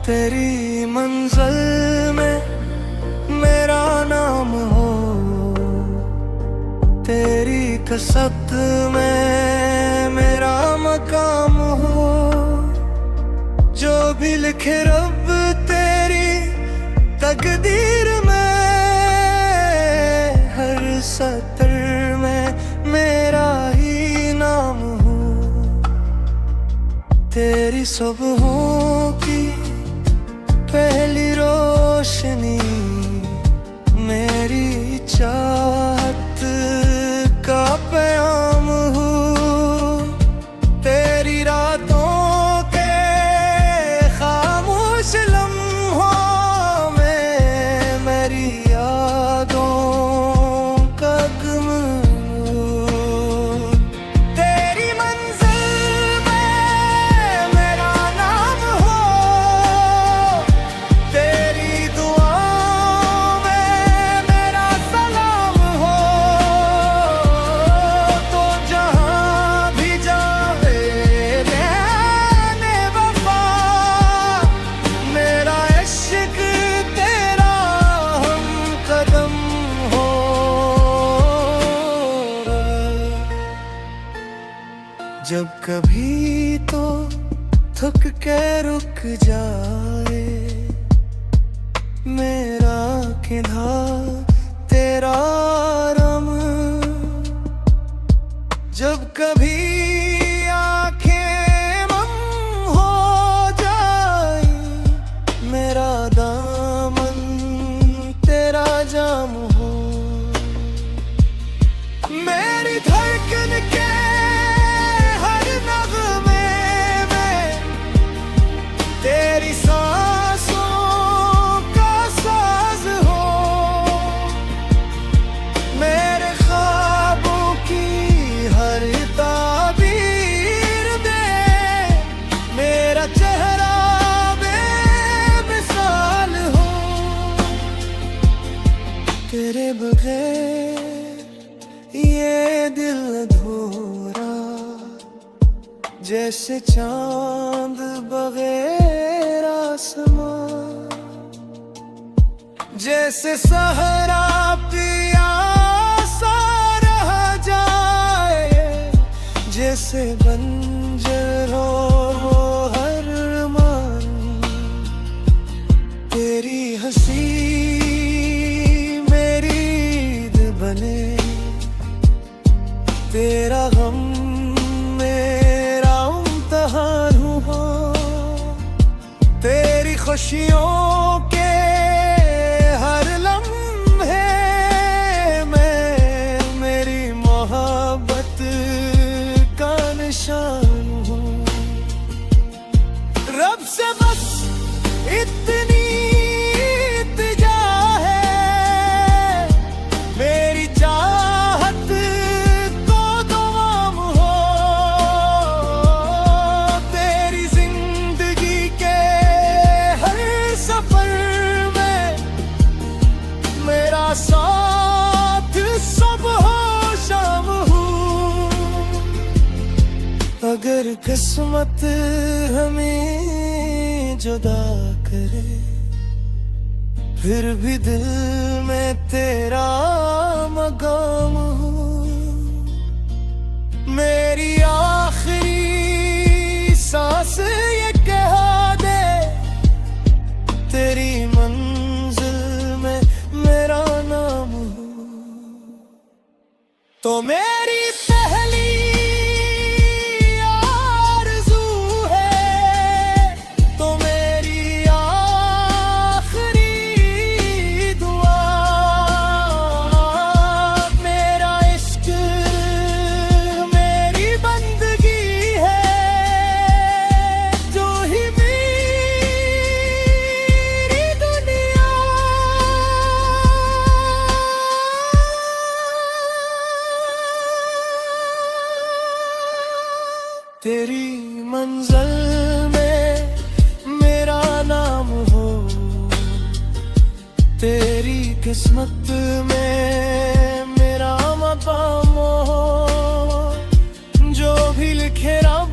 तेरी मंजिल में मेरा नाम हो, तेरी कसरत में मेरा मकाम हो। जो भी लिखे रब तेरी तकदीर में, हर सतर में मेरा ही नाम हो। तेरी सुबहों की पहली रोशनी मेरी चाहत का प्याम हूँ। तेरी रातों के खामोश लम्हों में मेरी यादों का गम हूँ। तेरी मंजिल में मेरा नाम हो, तेरी दुआओं में मेरा सलाम हो। तो जहाँ भी जाए रहने वफा, मेरा इश्क तेरा हम कदम हो। जब कभी तो थक के रुक जाए मेरा किधा तेरा रम, जब कभी आंखें मम हो जाए मेरा दामन तेरा जाम हो। मेरी धड़कन के हर नगमे में तेरी सांसों का साज हो। मेरे ख्वाबों की हर ताबीर में मेरा चेहरा बेमिसाल हो। तेरे बगैर ये दिल अधूरा, जैसे चांद बगैर आसमां, जैसे सहरा प्यासा रह जाए, जैसे बंजर हो वो हर मन। तेरी हंसी मेरी ईद बने, तेरा गम मेरा इम्तिहान हुआ। तेरी खुशियों के हर लम्हे में मेरी मोहब्बत का निशान हूँ। रब से बस इतनी इल्तिजा है, मेरी चाहत को दुआम हो। तेरी जिंदगी के हर सफर में मेरा साथ सुबह शाम हूँ। अगर किस्मत हमें जुदा करे, फिर भी दिल में तेरा मकाम हूँ। मेरी आखिरी सांस ये कह दे, तेरी मंजिल में मेरा नाम हूँ। तो मेरी पहली आरज़ू है, तो मेरी आखिरी दुआ, मेरा इश्क मेरी बंदगी है, जो ही मेरी दुनिया। तेरी मंजिल में मेरा नाम हो, तेरी किस्मत में मेरा मकाम हो। जो भी लिखे रब